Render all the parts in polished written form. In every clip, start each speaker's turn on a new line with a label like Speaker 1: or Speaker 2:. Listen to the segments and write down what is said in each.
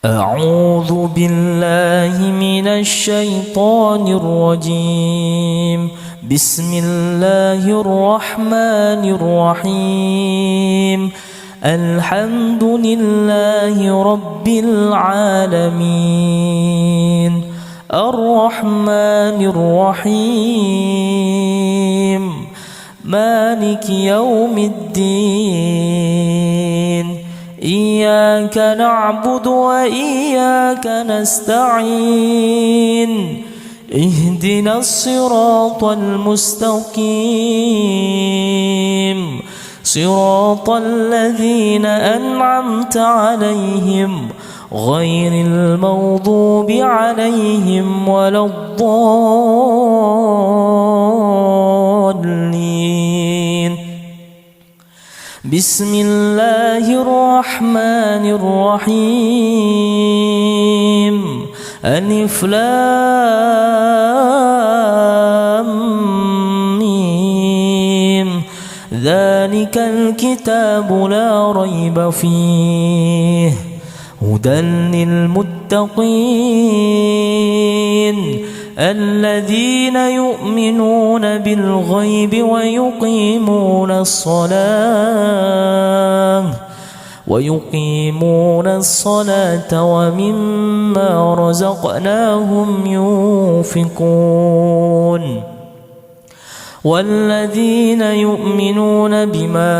Speaker 1: أعوذ بالله من الشيطان الرجيم. بسم الله الرحمن الرحيم. الحمد لله رب العالمين الرحمن الرحيم مالك يوم الدين. إياك نعبد وإياك نستعين. اهدنا الصراط المستقيم صراط الذين أنعمت عليهم غير المغضوب عليهم ولا الضالين. بسم الله الرحمن الرحيم. ألف لام ميم. ذلك الكتاب لا ريب فيه هدى للمتقين الذين يؤمنون بالغيب ويقيمون الصلاة ومما رزقناهم ينفقون والذين يؤمنون بما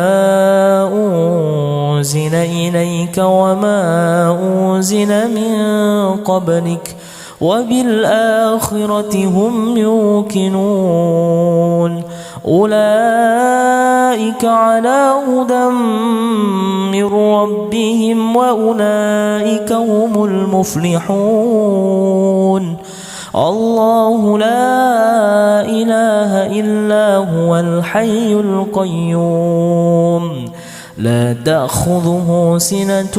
Speaker 1: أنزل إليك وما أنزل من قبلك وبالآخرة هم يوقنون. أولئك على هدى من ربهم وأولئك هم المفلحون. الله لا إله إلا هو الحي القيوم لا تأخذه سنة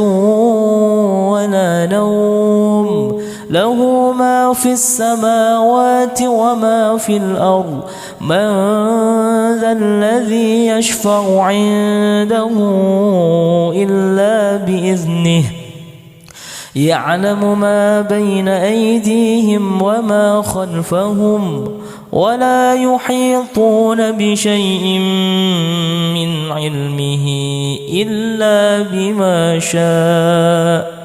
Speaker 1: ولا نوم له ما في السماوات وما في الأرض. من ذا الذي يشفع عنده إلا بإذنه يعلم ما بين أيديهم وما خلفهم ولا يحيطون بشيء من علمه إلا بما شاء.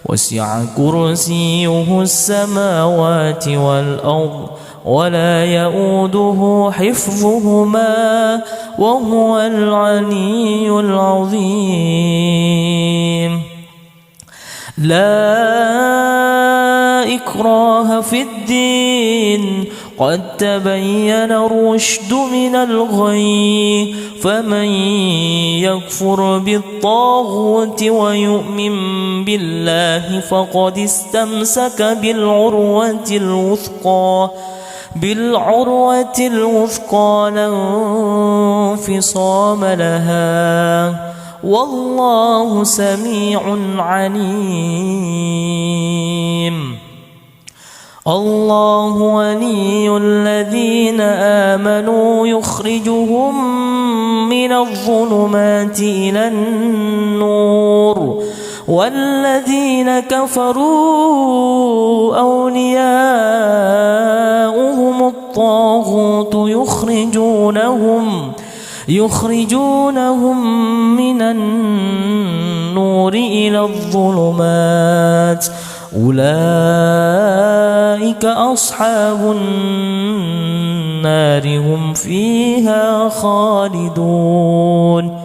Speaker 1: وسع كرسيه السماوات والأرض ولا يؤوده حفظهما وهو العلي العظيم. لا إكراه في الدين قد تبين الرشد من الغي. فمن يكفر بالطاغوت ويؤمن بالله فقد استمسك بالعروة الوثقى لا انفصام لها والله سميع عليم. الله ولي الذين آمنوا يخرجهم من الظلمات إلى النور والذين كفروا أولياؤهم الطاغوت يخرجونهم من النور إلى الظلمات. أولئك أصحاب النار هم فيها خالدون.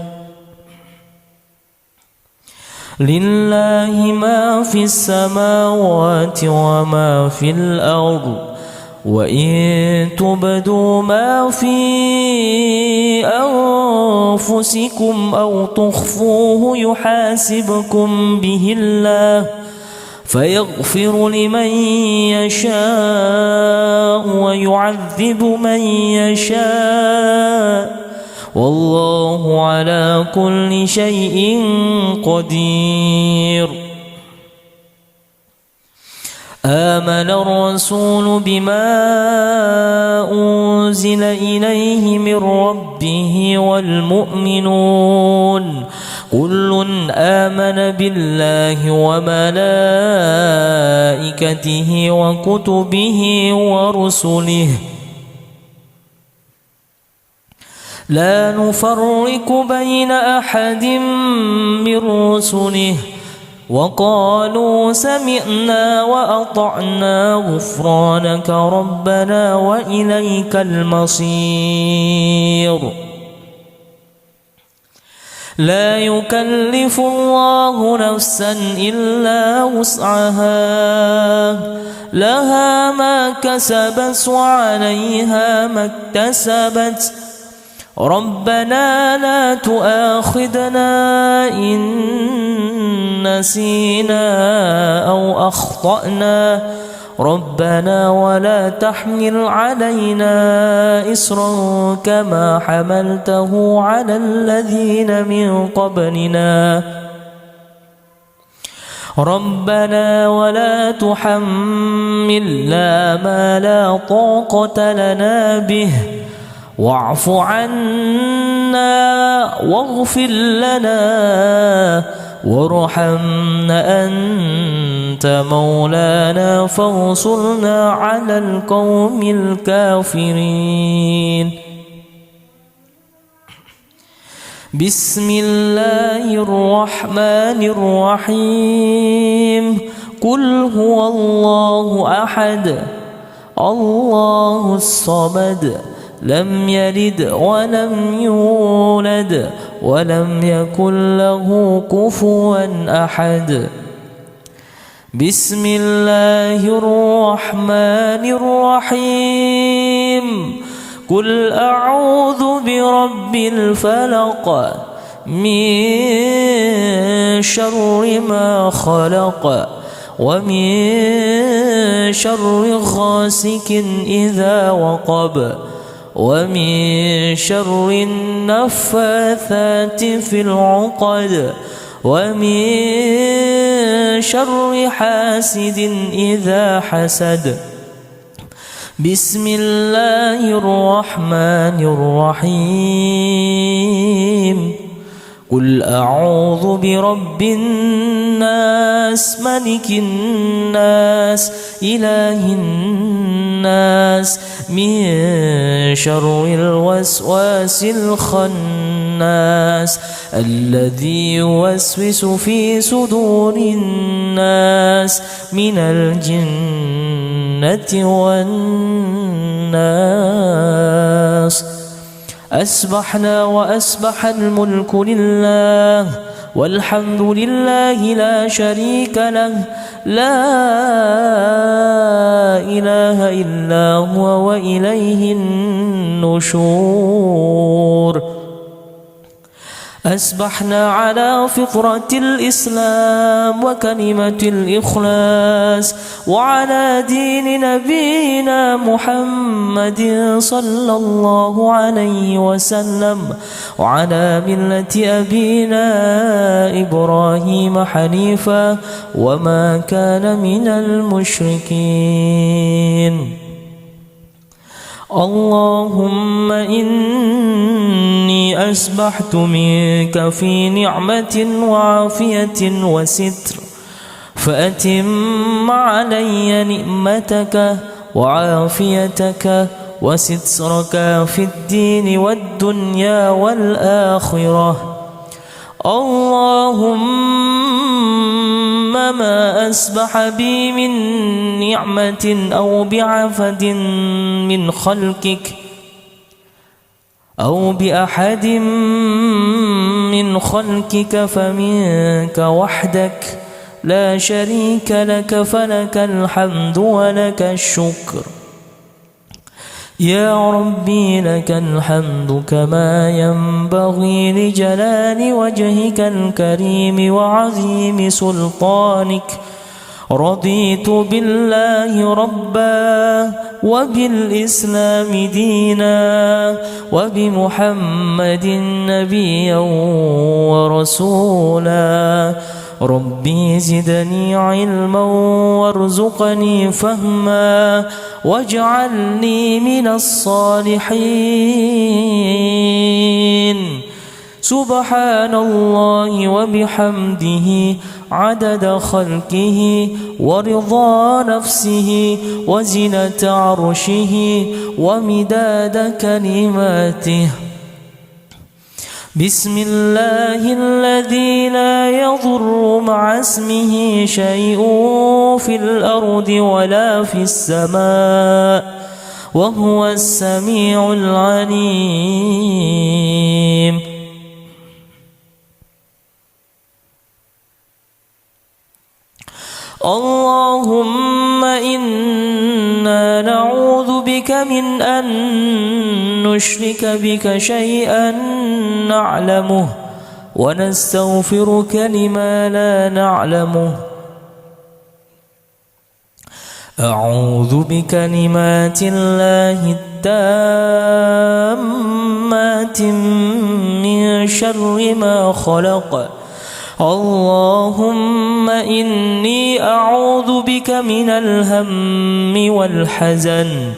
Speaker 1: لله ما في السماوات وما في الأرض وإن تبدوا ما في أنفسكم أو تخفوه يحاسبكم به الله فيغفر لمن يشاء ويعذب من يشاء والله على كل شيء قدير. آمن الرسول بما أنزل إليه من ربه والمؤمنون كل آمن بالله وملائكته وكتبه ورسله لا نفرق بين أحد من رسله وقالوا سمعنا وأطعنا غفرانك ربنا وإليك المصير. لا يكلف الله نفسا إلا وسعها لها ما كسبت وعليها ما اكتسبت ربنا لا تؤاخذنا إن نسينا أو أخطأنا ربنا ولا تحمل علينا إصرا كما حملته على الذين من قبلنا ربنا ولا تحملنا ما لا طاقة لنا به واعف عنا واغفر لنا وارحمنا أنت مولانا فانصرنا على القوم الكافرين. بسم الله الرحمن الرحيم. قل هو الله أحد الله الصمد لم يلد ولم يولد ولم يكن له كفوا أحد. بسم الله الرحمن الرحيم. قل أعوذ برب الفلق من شر ما خلق ومن شر غاسق إذا وقب ومن شر النفاثات في العقد ومن شر حاسد إذا حسد. بسم الله الرحمن الرحيم. قل أعوذ برب الناس ملك الناس إله الناس من شر الوسواس الخناس الذي يوسوس في صدور الناس من الجنة والناس. أسبحنا وأسبح الملك لله والحمد لله لا شريك له لا إله إلا هو وإليه النشور. أسبحنا على فطرة الإسلام وكلمة الإخلاص وعلى دين نبينا محمد صلى الله عليه وسلم وعلى ملة أبينا إبراهيم حنيفا وما كان من المشركين. اللهم إني أسبحت منك في نعمة وعافية وستر فأتم علي نعمتك وعافيتك وسترك في الدين والدنيا والآخرة. اللهم ما أسبح بي من نعمة أو بعفد من خلقك أو بأحد من خلقك فمنك وحدك لا شريك لك فلك الحمد ولك الشكر. يا ربي لك الحمد كما ينبغي لجلال وجهك الكريم وعظيم سلطانك. رضيت بالله ربا وبالإسلام دينا وبمحمد نبيا ورسولا. ربي زدني علما وارزقني فهما واجعلني من الصالحين. سبحان الله وبحمده عدد خلقه ورضا نفسه وزنة عرشه ومداد كلماته. بسم الله الذي لا يضر مع اسمه شيء في الأرض ولا في السماء وهو السميع العليم. اللهم إنا نعوذ بك من أن نشرك بك شيئا نعلمه ونستغفرك لما لا نعلمه. أعوذ بكلمات الله التامات من شر ما خلق. اللهم إني أعوذ بك من الهم والحزن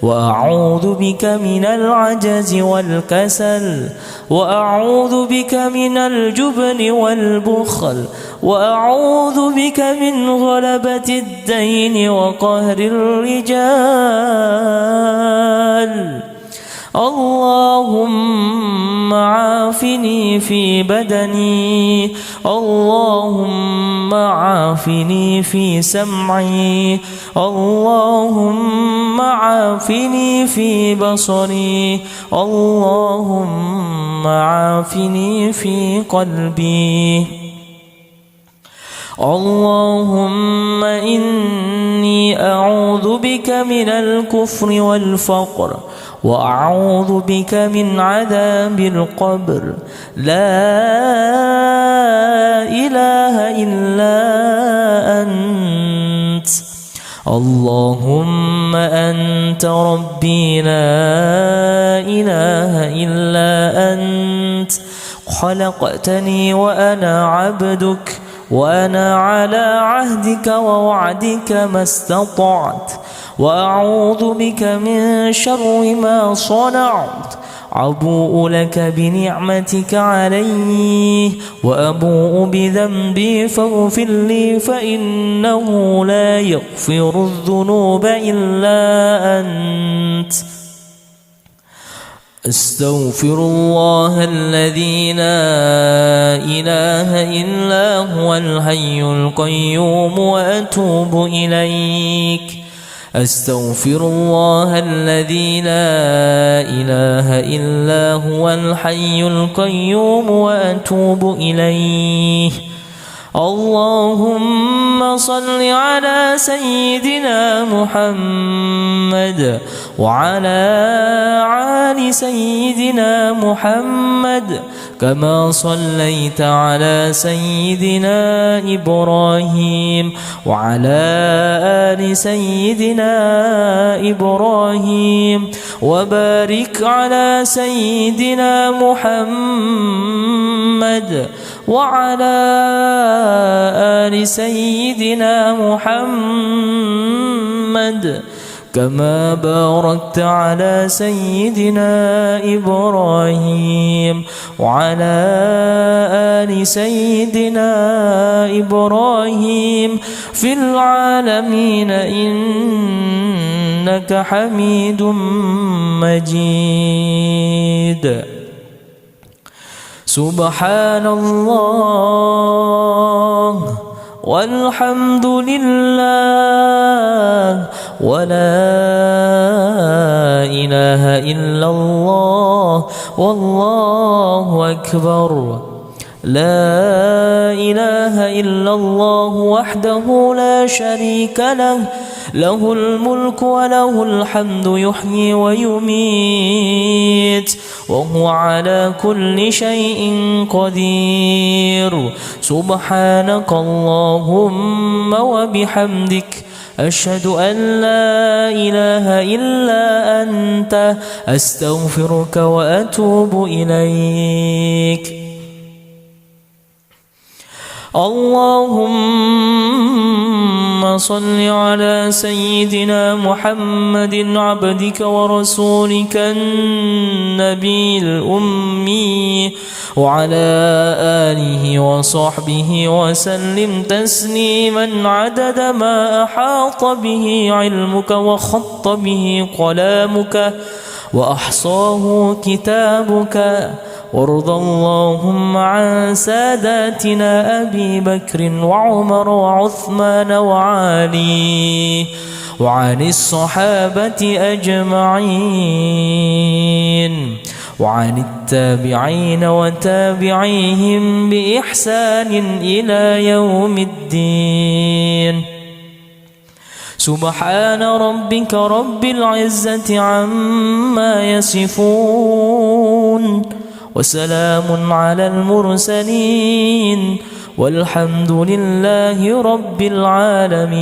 Speaker 1: وأعوذ بك من العجز والكسل وأعوذ بك من الجبن والبخل وأعوذ بك من غلبة الدين وقهر الرجال. اللهم عافني في بدني، اللهم عافني في سمعي، اللهم عافني في بصري، اللهم عافني في قلبي. اللهم إني أعوذ بك من الكفر والفقر وأعوذ بك من عذاب القبر. لا إله إلا أنت. اللهم أنت ربي لا إله إلا أنت. خلقتني وأنا عبدك وأنا على عهدك ووعدك ما استطعت، وأعوذ بك من شر ما صنعت. أبوء لك بنعمتك علي وأبوء بذنبي فاغفر لي فإنه لا يغفر الذنوب إلا أنت. أستغفر الله الذي لا إله إلا هو الحي القيوم وأتوب إليك. أستغفر الله الذي لا إله إلا هو الحي القيوم وأتوب إليه. اللهم صل على سيدنا محمد وعلى آل سيدنا محمد كما صليت على سيدنا إبراهيم وعلى آل سيدنا إبراهيم، وبارك على سيدنا محمد وعلى آل سيدنا محمد كما باركت على سيدنا إبراهيم وعلى آل سيدنا إبراهيم في العالمين إنك حميد مجيد. سبحان الله والحمد لله ولا إله إلا الله والله أكبر. لا إله إلا الله وحده لا شريك له، له الملك وله الحمد يحيي ويميت وهو على كل شيء قدير. سبحانك اللهم وبحمدك أشهد أن لا إله إلا أنت أستغفرك وأتوب إليك. اللهم صل على سيدنا محمد عبدك ورسولك النبي الأمي وعلى آله وصحبه وسلم تسليما عدد ما أحاط به علمك وخط به قلامك وأحصاه كتابك. وارض اللهم عن ساداتنا أبي بكر وعمر وعثمان وعلي وعن الصحابة أجمعين وعن التابعين وتابعيهم بإحسان إلى يوم الدين. سبحان ربك رب العزة عما يصفون وسلام على المرسلين والحمد لله رب العالمين.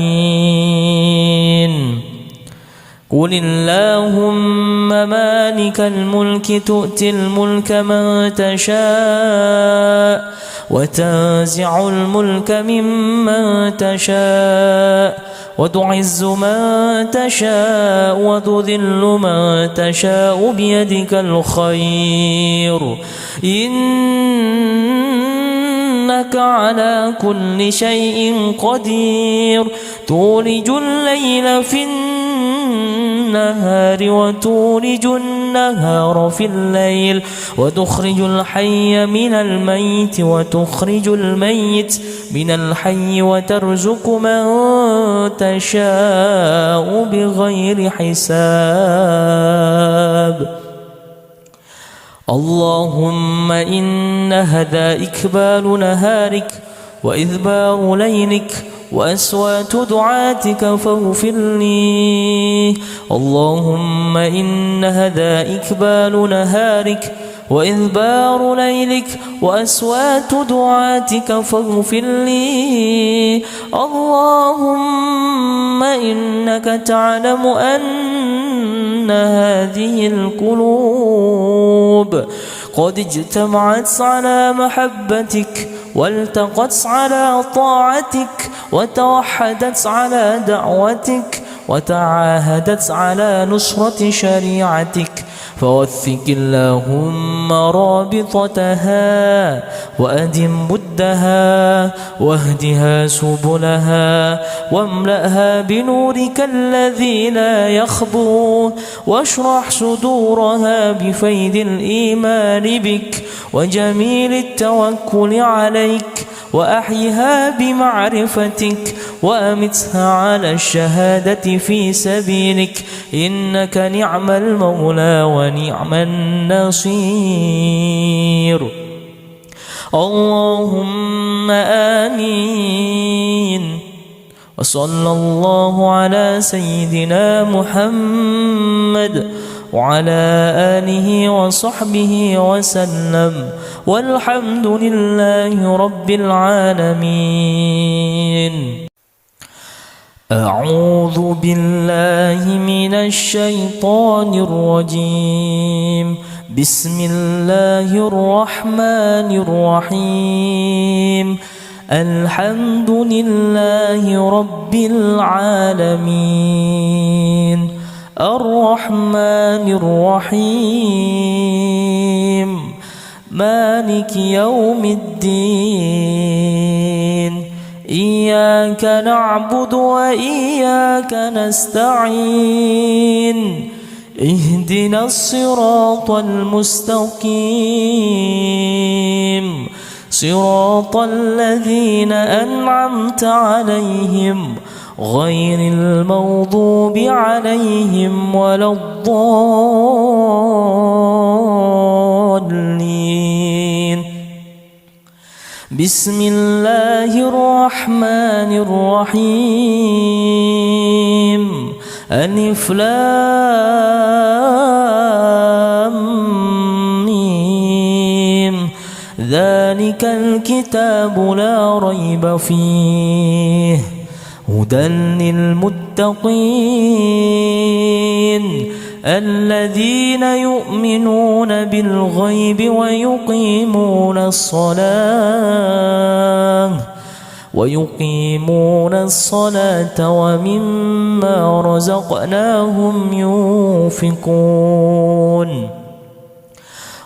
Speaker 1: قل اللهم مالك الملك تؤتي الملك من تشاء وتنزع الملك ممن تشاء وتعز من تشاء وتذل من تشاء بيدك الخير إنك على كل شيء قدير. تولج الليل في النهار وتولج النهار في الليل وتخرج الحي من الميت وتخرج الميت من الحي وترزق من تشاء بغير حساب. اللهم إن هذا إكبال نهارك وإذبار ليلك وأصوات دعاتك فاغفر لي. اللهم إن هذا إكبال نهارك وإذبار ليلك وأصوات دعاتك فاغفر لي. اللهم إنك تعلم أن هذه القلوب قد اجتمعت على محبتك والتقت على طاعتك وتوحدت على دعوتك وتعاهدت على نصرة شريعتك. فوثق اللهم رابطتها وأدم بدها واهدها سبلها واملأها بنورك الذي لا يخبو واشرح صدورها بفيض الإيمان بك وجميل التوكل عليك وأحيها بمعرفتك وأمتها على الشهادة في سبيلك إنك نعم المولى ونعم النصير. اللهم آمين. وصلى الله على سيدنا محمد وعلى آله وصحبه وسلم والحمد لله رب العالمين. أعوذ بالله من الشيطان الرجيم. بسم الله الرحمن الرحيم. الحمد لله رب العالمين الرحمن الرحيم مالك يوم الدين. إياك نعبد وإياك نستعين. اهدنا الصراط المستقيم صراط الذين أنعمت عليهم غير المغضوب عليهم ولا الضالين. بسم الله الرحمن الرحيم. ألف لام ميم. ذلك الكتاب لا ريب فيه هدى للمتقين الذين يؤمنون بالغيب ويقيمون الصلاة ويقيمون الصلاة ومما رزقناهم ينفقون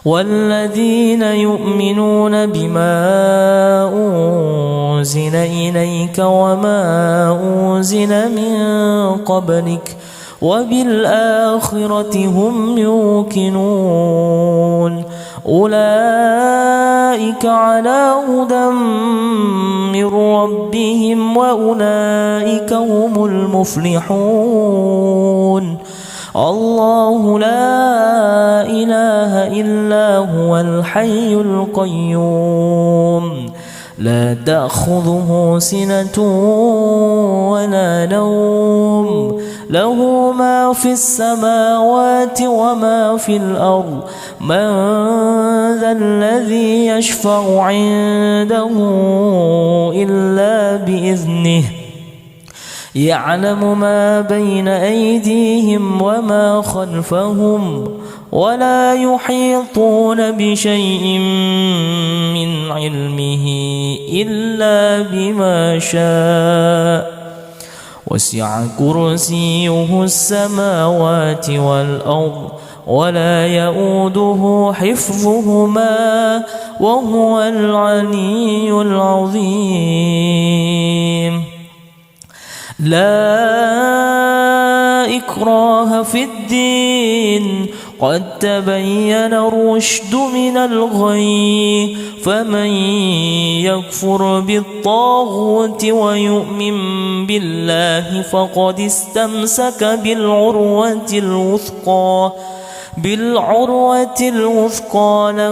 Speaker 1: والذين يؤمنون بما أنزل إليك وما أنزل من قبلك وبالآخرة هم يوقنون أولئك على هدى من ربهم وأولئك هم المفلحون الله لا إله إلا هو الحي القيوم لا تأخذه سنة ولا نوم له ما في السماوات وما في الأرض من ذا الذي يشفع عنده إلا بإذنه يعلم ما بين أيديهم وما خلفهم ولا يحيطون بشيء من علمه إلا بما شاء وسع كرسيه السماوات والأرض ولا يؤوده حفظهما وهو العلي العظيم لا إكراه في الدين قد تبين الرشد من الغي فمن يكفر بالطاغوت ويؤمن بالله فقد استمسك بالعروة الوثقى لا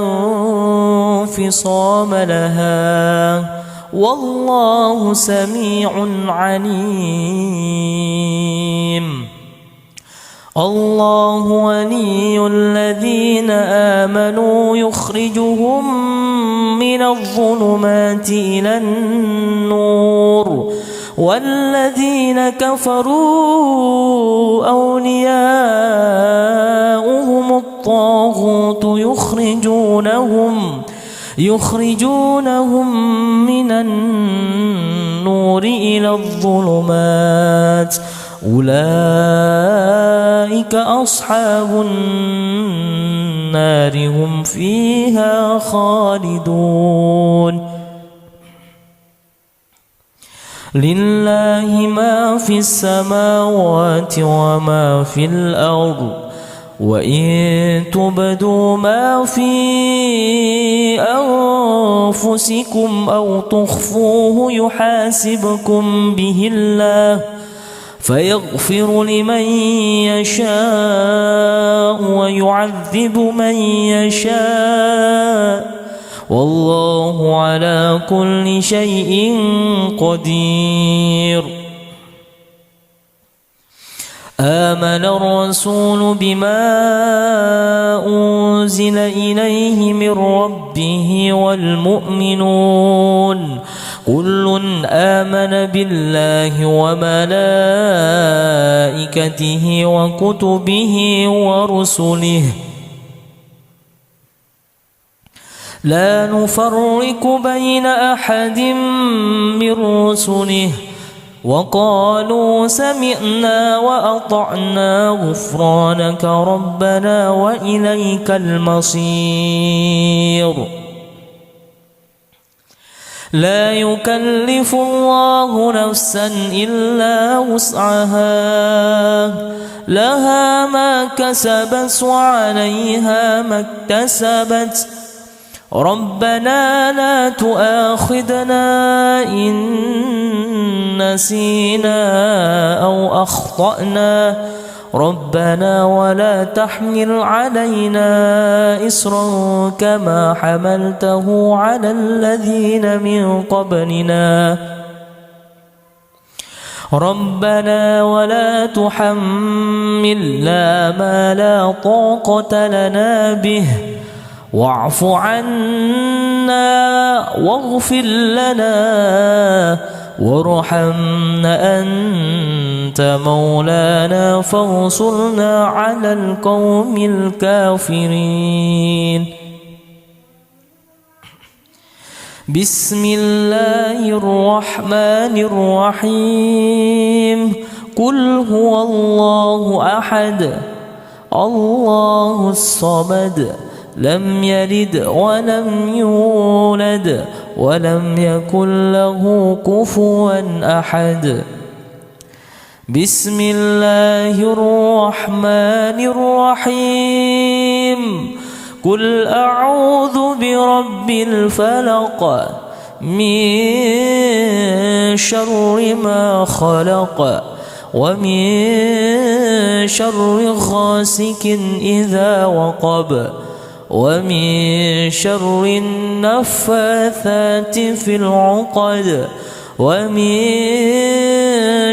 Speaker 1: انفصام لها والله سميع عليم الله ولي الذين آمنوا يخرجهم من الظلمات إلى النور والذين كفروا أولياؤهم الطاغوت يخرجونهم من النور إلى الظلمات أولئك أصحاب النار هم فيها خالدون لله ما في السماوات وما في الأرض وإن تبدوا ما في أنفسكم أو تخفوه يحاسبكم به الله فيغفر لمن يشاء ويعذب من يشاء والله على كل شيء قدير آمن الرسول بما أنزل إليه من ربه والمؤمنون كل آمن بالله وملائكته وكتبه ورسله لا نفرق بين أحد من رسله وقالوا سمعنا وأطعنا غفرانك ربنا وإليك المصير لا يكلف الله نفسا إلا وسعها لها ما كسبت وعليها ما اكتسبت ربنا لا تؤاخذنا إن نسينا أو أخطأنا ربنا ولا تحمل علينا إصرا كما حملته على الذين من قبلنا ربنا ولا تحملنا ما لا طاقة لنا به واعف عنا واغفر لنا وارحمنا أنت مولانا فانصرنا على القوم الكافرين بسم الله الرحمن الرحيم قل هو الله أحد الله الصمد لم يلد ولم يولد ولم يكن له كفوا أحد بسم الله الرحمن الرحيم قل أعوذ برب الفلق من شر ما خلق ومن شر غاسق إذا وقب ومن شر النفاثات في العقد ومن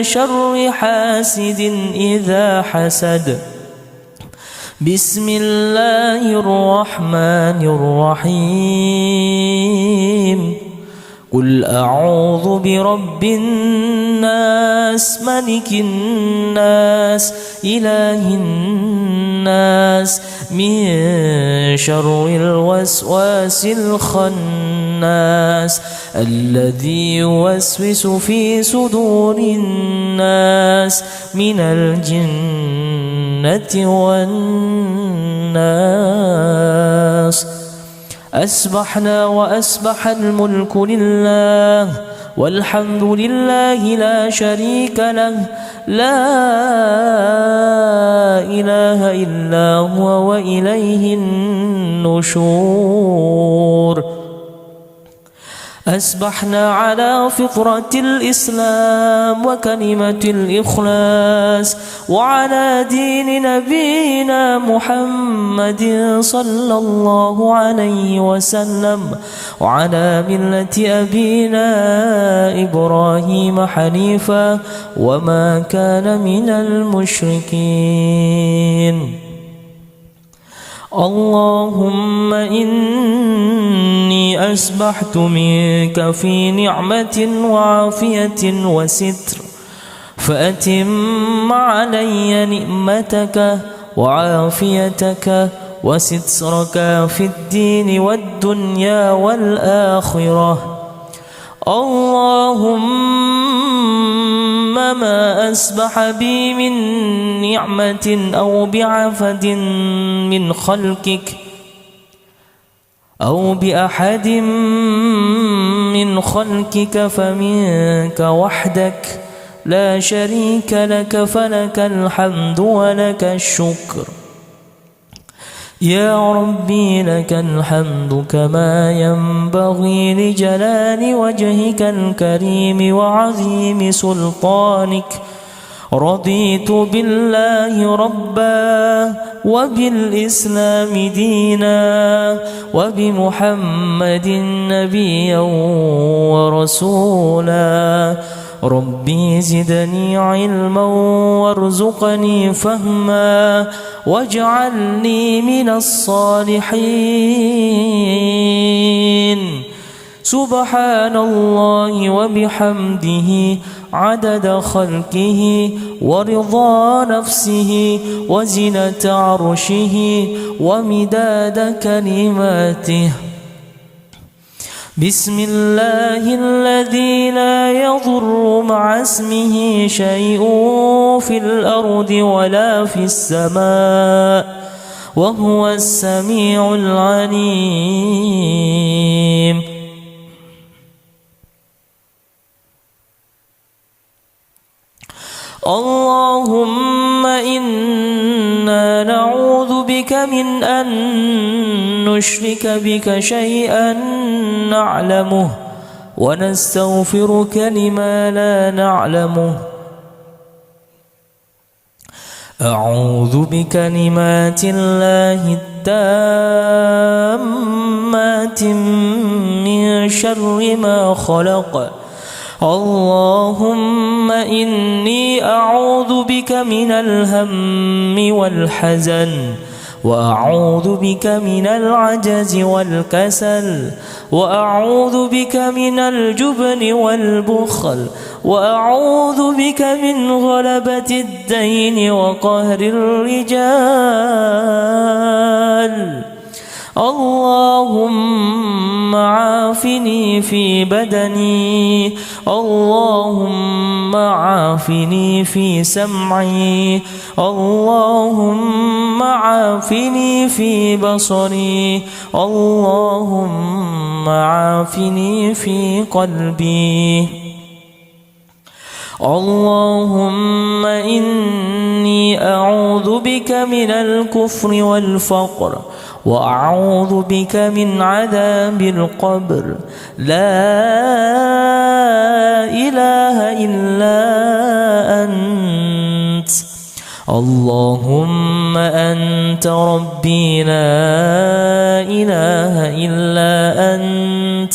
Speaker 1: شر حاسد إذا حسد بسم الله الرحمن الرحيم قل أعوذ برب الناس ملك الناس إله الناس من شر الوسواس الخناس الذي يوسوس في صدور الناس من الجنة والناس أسبحنا وأسبح الملك لله والحمد لله لا شريك له لا إله إلا هو وإليه النشور أسبحنا على فطرة الإسلام وكلمة الإخلاص وعلى دين نبينا محمد صلى الله عليه وسلم وعلى ملة أبينا إبراهيم حنيفا وما كان من المشركين اللهم إني أسبحت منك في نعمة وعافية وستر فأتم علي نعمتك وعافيتك وسترك في الدين والدنيا والآخرة اللهم ما أسبح بي من نعمة أو بعفد من خلقك أو بأحد من خلقك فمنك وحدك لا شريك لك فلك الحمد ولك الشكر يا ربي لك الحمد كما ينبغي لجلال وجهك الكريم وعظيم سلطانك رضيت بالله ربا وبالإسلام دينا وبمحمد نبيا ورسولا ربي زدني علما وارزقني فهما واجعلني من الصالحين سبحان الله وبحمده عدد خلقه ورضا نفسه وزنة عرشه ومداد كلماته بسم الله الذي لا يضر مع اسمه شيء في الأرض ولا في السماء وهو السميع العليم اللهم إنا نعوذ بك من أن نشرك بك شيئا نعلمه ونستغفرك لما لا نعلمه أعوذ بكلمات الله التامات من شر ما خلق اللهم إني أعوذ بك من الهم والحزن وأعوذ بك من العجز والكسل وأعوذ بك من الجبن والبخل وأعوذ بك من غلبة الدين وقهر الرجال اللهم عافني في بدني، اللهم عافني في سمعي، اللهم عافني في بصري، اللهم عافني في قلبي. اللهم إني أعوذ بك من الكفر والفقر، وأعوذ بك من عذاب القبر. لا إله إلا أنت، اللهم أنت ربي لا إله إلا أنت،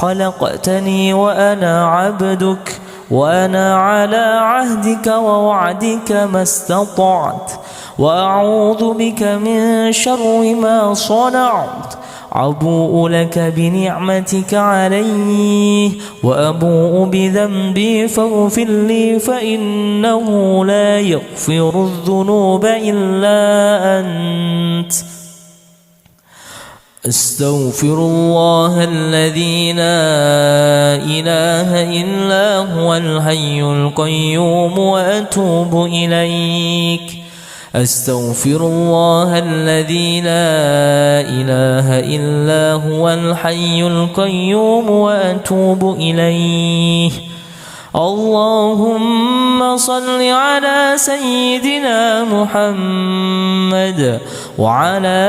Speaker 1: خلقتني وأنا عبدك، وأنا على عهدك ووعدك ما استطعت، وأعوذ بك من شر ما صنعت. أبوء لك بنعمتك علي وأبوء بذنبي فاغفر لي، فإنه لا يغفر الذنوب إلا أنت. أستغفر الله الذي لا إله إلا هو الحي القيوم وأتوب إليك. أستغفر الله الذي لا إله إلا هو الحي القيوم وأتوب إليه. اللهم صل على سيدنا محمد وعلى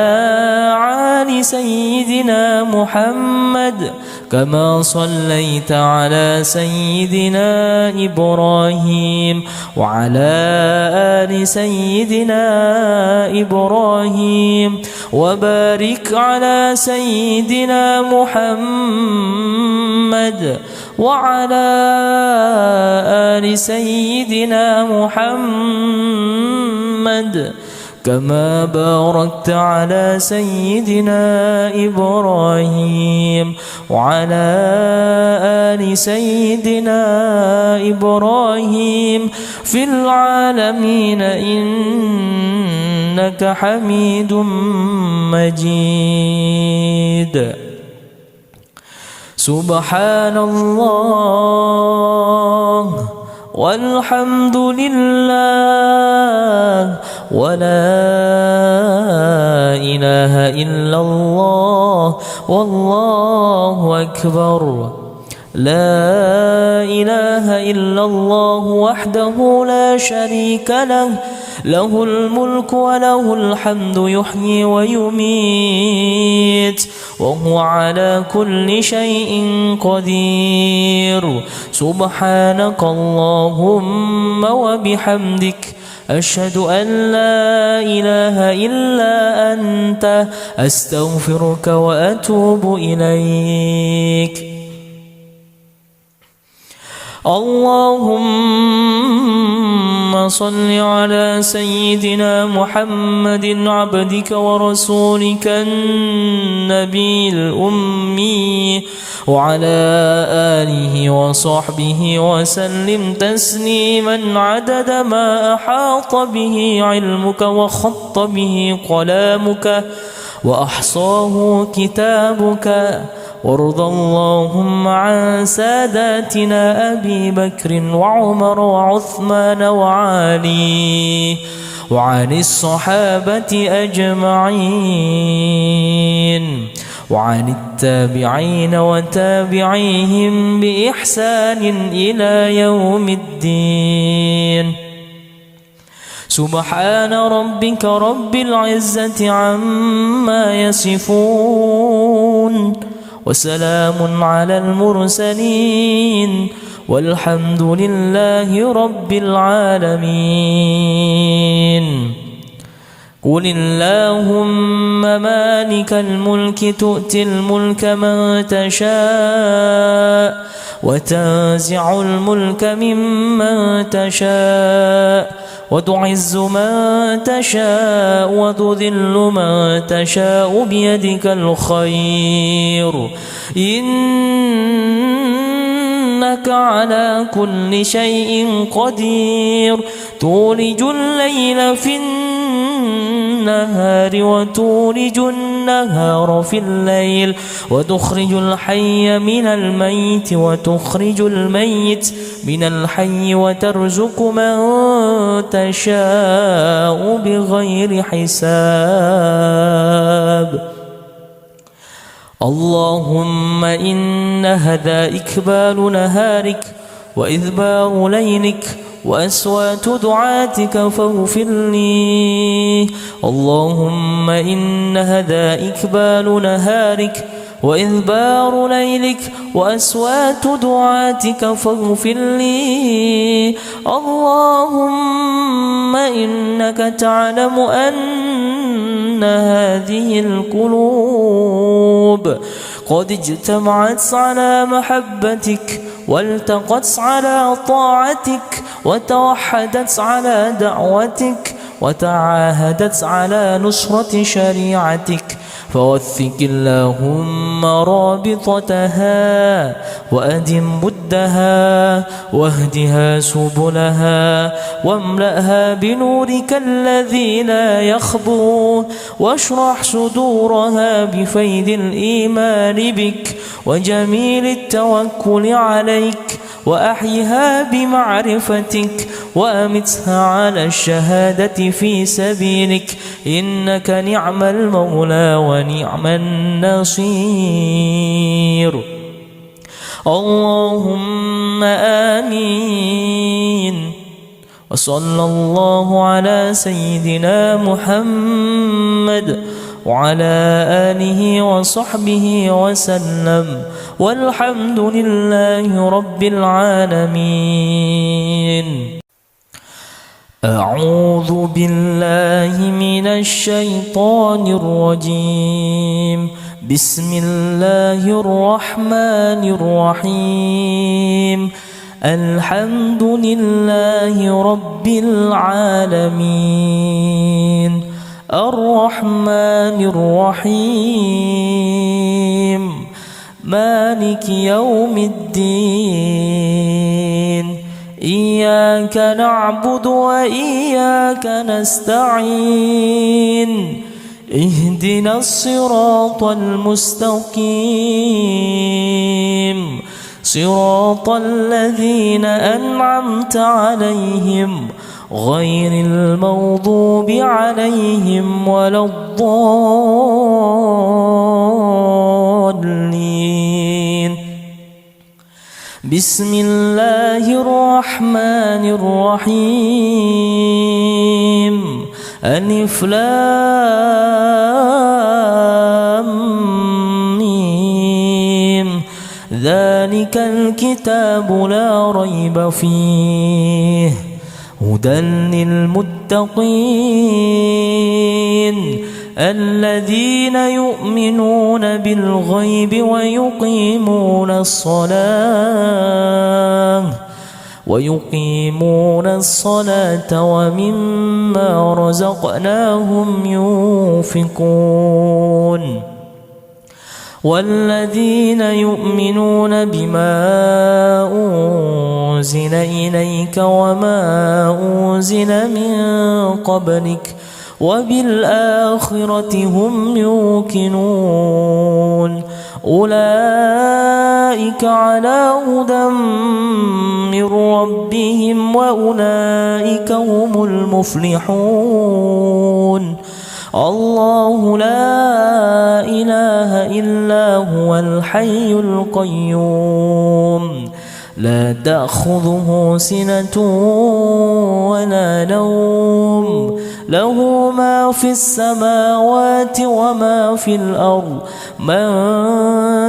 Speaker 1: آل سيدنا محمد كما صليت على سيدنا إبراهيم وعلى آل سيدنا إبراهيم، وبارك على سيدنا محمد وعلى آل سيدنا محمد كما باركت على سيدنا إبراهيم وعلى آل سيدنا إبراهيم في العالمين إنك حميد مجيد. سبحان الله والحمد لله ولا إله إلا الله والله أكبر. لا إله إلا الله وحده لا شريك له، له الملك وله الحمد يحيي ويميت وهو على كل شيء قدير. سبحانك اللهم وبحمدك، أشهد أن لا إله إلا أنت، أستغفرك وأتوب إليك. اللهم صل على سيدنا محمد عبدك ورسولك النبي الأمي وعلى آله وصحبه وسلم تسليما عدد ما أحاط به علمك وخط به قلامك وأحصاه كتابك. وارض اللهم عن ساداتنا أبي بكر وعمر وعثمان وعلي وعن الصحابة أجمعين وعن التابعين وتابعيهم بإحسان إلى يوم الدين. سبحان ربك رب العزة عما يصفون، وسلام على المرسلين، والحمد لله رب العالمين. قل اللهم مالك الملك تؤتي الملك من تشاء وتنزع الملك ممن تشاء وتعز من تشاء وتذل من تشاء بيدك الخير، إنك على كل شيء قدير. تولج الليل في النهار وتولج النهار النهار في الليل وتخرج الحي من الميت وتخرج الميت من الحي وترزق من تشاء بغير حساب. اللهم إن هذا إكبال نهارك وإذبار ليلك وأصوات دعاتك فاغفر لي. اللهم إن هذا إكبال نهارك وإذبار ليلك وأصوات دعاتك فاغفر لي. اللهم إنك تعلم أن هذه القلوب قد اجتمعت على محبتك والتقت على طاعتك وتوحدت على دعوتك وتعاهدت على نصرة شريعتك، فوثق اللهم رابطتها وأدم بدها واهدها سبلها واملأها بنورك الذي لا يخبو، واشرح صدورها بفيض الإيمان بك وجميل التوكل عليك، وأحيها بمعرفتك وأمتها على الشهادة في سبيلك، إنك نعم المولى ونعم النصير. اللهم آمين. وصلى الله على سيدنا محمد وعلى آله وصحبه وسلم، والحمد لله رب العالمين. أعوذ بالله من الشيطان الرجيم. بسم الله الرحمن الرحيم. الحمد لله رب العالمين الرحمن الرحيم مالك يوم الدين. إياك نعبد وإياك نستعين. اهدنا الصراط المستقيم صراط الذين أنعمت عليهم غير المغضوب عليهم ولا الضالين. بسم الله الرحمن الرحيم. ألف لام ميم. ذلك الكتاب لا ريب فيه هدى للمتقين الذين يؤمنون بالغيب ويقيمون الصلاة ومما رزقناهم ينفقون. والذين يؤمنون بما أنزل إليك وما أنزل من قبلك وبالآخرة هم يوقنون. أولئك على هدى من ربهم وأولئك هم المفلحون. الله لا إله إلا هو الحي القيوم لا تأخذه سنة ولا نوم له ما في السماوات وما في الأرض. من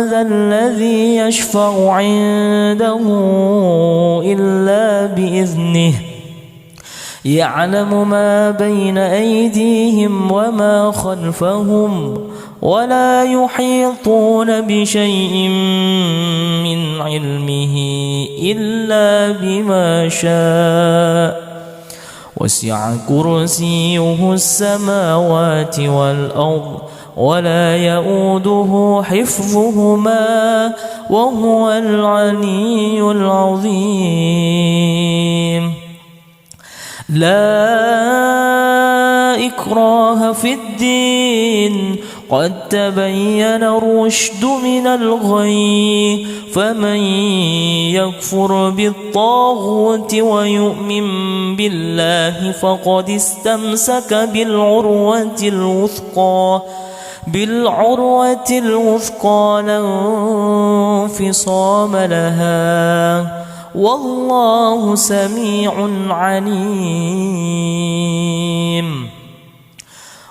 Speaker 1: ذا الذي يشفع عنده إلا بإذنه يعلم ما بين أيديهم وما خلفهم ولا يحيطون بشيء من علمه إلا بما شاء. وسع كرسيه السماوات والأرض ولا يؤوده حفظهما وهو العلي العظيم. لا إكراه في الدين قد تبين الرشد من الغي فمن يكفر بالطاغوت ويؤمن بالله فقد استمسك بالعروة الوثقى لا انفصام لها والله سميع عليم.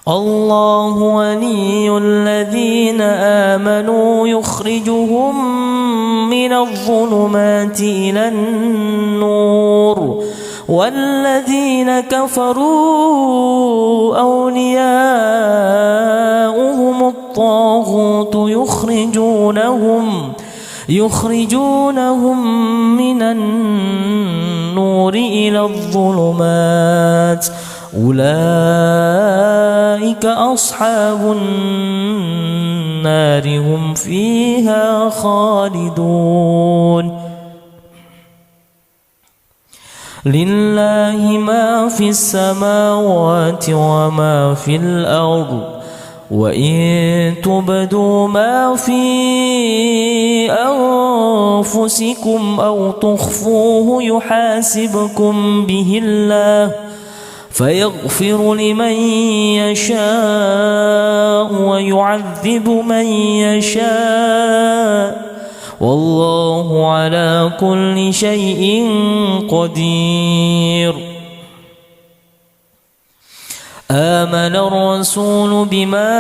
Speaker 1: الله ولي الذين آمنوا يخرجهم من الظلمات إلى النور والذين كفروا أولياؤهم الطاغوت يخرجونهم من النور إلى الظلمات أولئك أصحاب النار هم فيها خالدون. لله ما في السماوات وما في الأرض وإن تبدوا ما في أنفسكم أو تخفوه يحاسبكم به الله فيغفر لمن يشاء ويعذب من يشاء والله على كل شيء قدير. آمن الرسول بما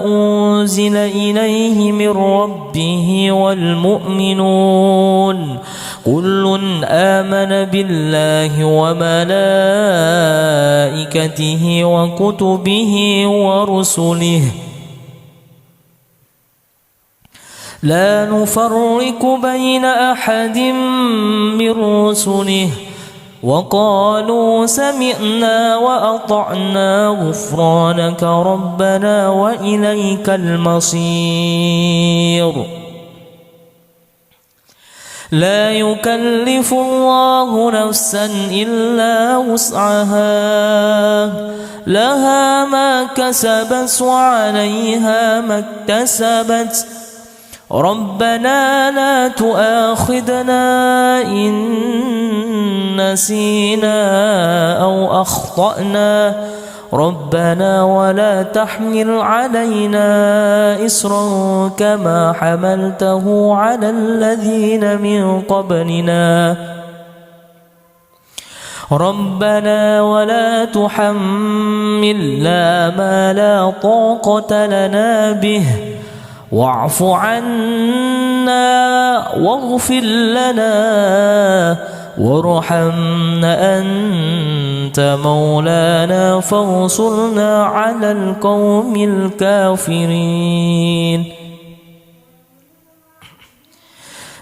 Speaker 1: أنزل إليه من ربه والمؤمنون كل آمن بالله وملائكته وكتبه ورسله لا نفرق بين أحد من رسله وقالوا سمعنا وأطعنا غفرانك ربنا وإليك المصير. لا يكلف الله نفسا إلا وسعها لها ما كسبت وعليها ما اكتسبت ربنا لا تؤاخذنا إن نسينا أو أخطأنا ربنا ولا تحمل علينا إصرا كما حملته على الذين من قبلنا ربنا ولا تحملنا ما لا طاقة لنا به واعف عنا واغفر لنا وارحمنا أنت مولانا فانصرنا على القوم الكافرين.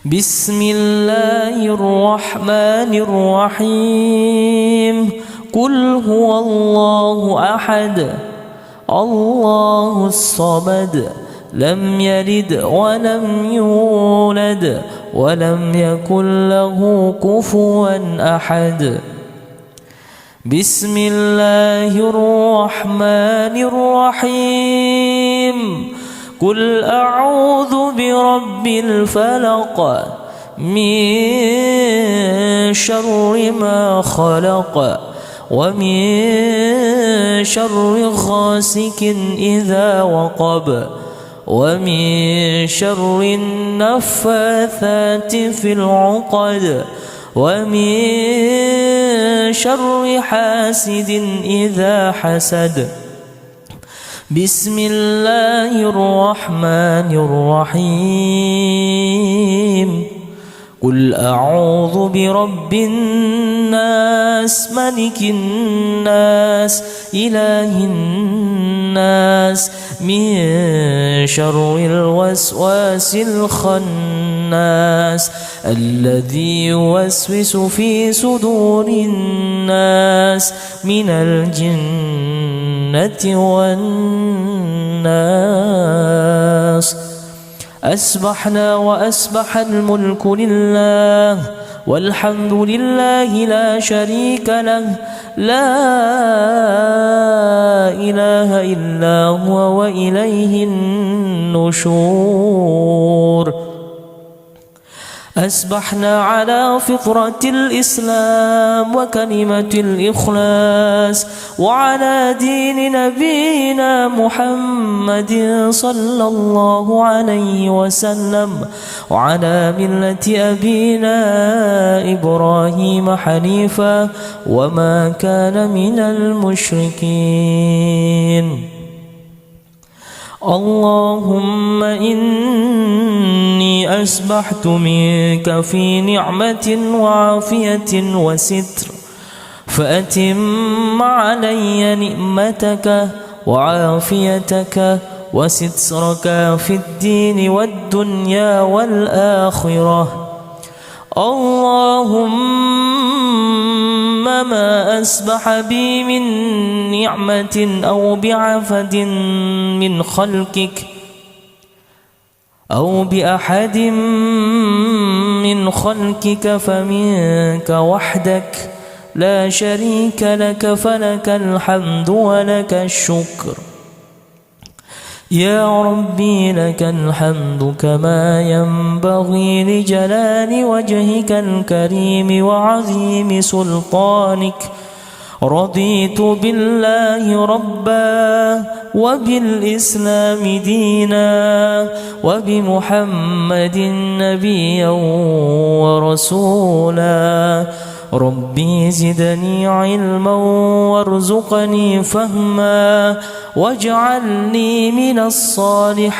Speaker 1: بسم الله الرحمن الرحيم قل هو الله أحد الله الصمد لم يلد ولم يولد ولم يكن له كفوا أحد. بسم الله الرحمن الرحيم قل أعوذ برب الفلق من شر ما خلق ومن شر غاسق إذا وقب ومن شر النفاثات في العقد ومن شر حاسد إذا حسد. بسم الله الرحمن الرحيم قل أعوذ برب الناس ملك الناس إله الناس من شر الوسواس الخناس الذي يوسوس في صدور الناس من الجنة والناس. أسبحنا وأسبح الملك لله والحمد لله لا شريك له لا إله إلا هو وإليه النشور. أصبحنا على فطرة الإسلام وكلمة الإخلاص وعلى دين نبينا محمد صلى الله عليه وسلم وعلى ملة أبينا إبراهيم حنيفا وما كان من المشركين. اللهم إني أصبحت منك في نعمة وعافية وستر، فأتم علي نعمتك وعافيتك وسترك في الدين والدنيا والآخرة. اللهم ما أصبح بي من نعمة أو بعفد من خلقك أو بأحد من خلقك فمنك وحدك لا شريك لك، فلك الحمد ولك الشكر. يا ربي لك الحمد كما ينبغي لجلال وجهك الكريم وعظيم سلطانك. رضيت بالله ربا وبالإسلام دينا وبمحمد نبيا ورسولا. ربي زدني علما وارزقني فهما واجعلني من الصالحين.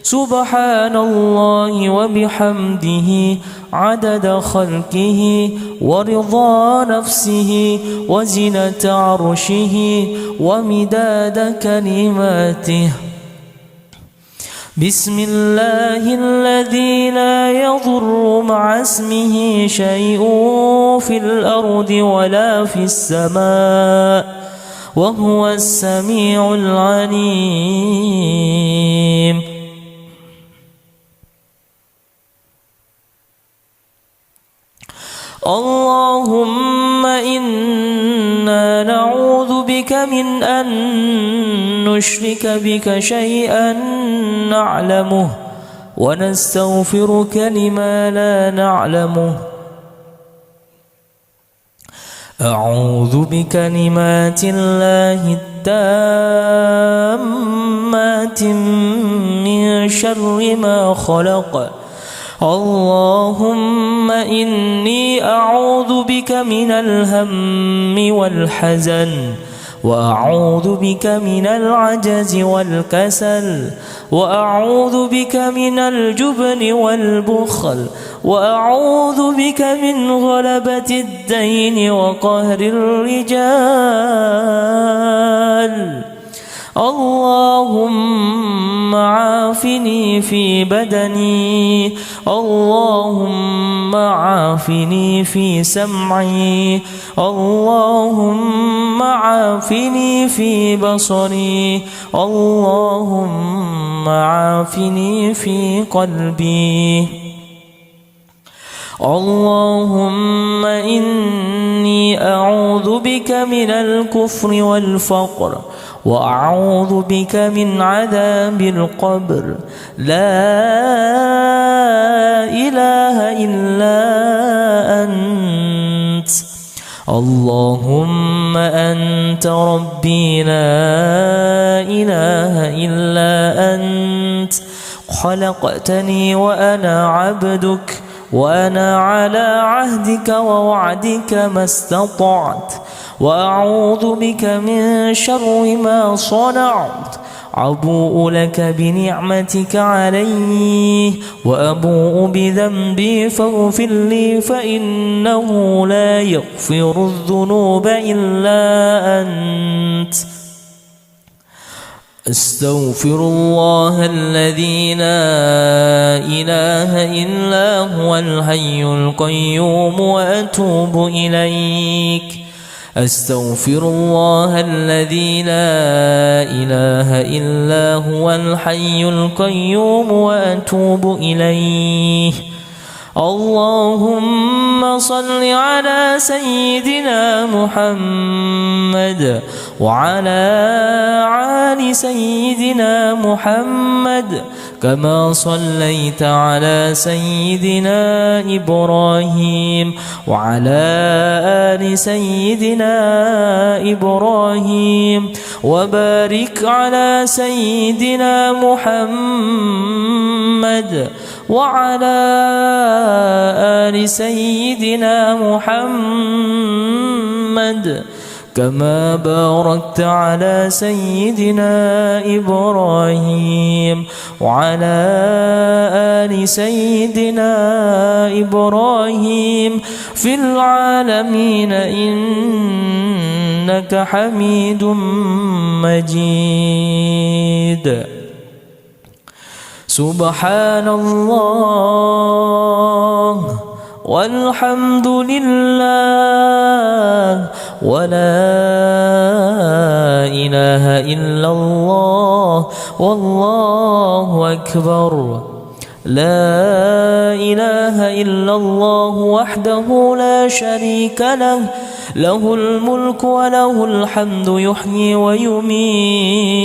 Speaker 1: سبحان الله وبحمده عدد خلقه ورضا نفسه وزنة عرشه ومداد كلماته. بسم الله الذي لا يضر مع اسمه شيء في الأرض ولا في السماء وهو السميع العليم. اللهم إنا نعوذ بك من أن نشرك بك شيئا نعلمه ونستغفرك لما لا نعلمه. أعوذ بكلمات الله التامات من شر ما خلق. اللهم إني أعوذ بك من الهم والحزن، وأعوذ بك من العجز والكسل، وأعوذ بك من الجبن والبخل، وأعوذ بك من غلبة الدين وقهر الرجال. اللهم عافني في بدني، اللهم عافني في سمعي، اللهم عافني في بصري، اللهم عافني في قلبي. اللهم إني أعوذ بك من الكفر والفقر، وأعوذ بك من عذاب القبر. لا إله إلا أنت. اللهم أنت ربي لا إله إلا أنت. خلقتني وأنا عبدك، وأنا على عهدك ووعدك ما استطعت، وأعوذ بك من شر ما صنعت. أبوء لك بنعمتك علي وأبوء بذنبي فاغفر لي، فإنه لا يغفر الذنوب إلا أنت. أستغفر الله الذي لا إله إلا هو الحي القيوم وأتوب إليك. أستغفر الله الذي لا إله إلا هو الحي القيوم وأتوب إليه. اللهم صل على سيدنا محمد وعلى آل سيدنا محمد كما صليت على سيدنا إبراهيم وعلى آل سيدنا إبراهيم وبارك على سيدنا محمد وعلى آل سيدنا محمد كما باركت على سيدنا إبراهيم وعلى آل سيدنا إبراهيم في العالمين إنك حميد مجيد. سبحان الله والحمد لله ولا إله إلا الله والله أكبر. لا إله إلا الله وحده لا شريك له، له الملك وله الحمد يحيي ويميت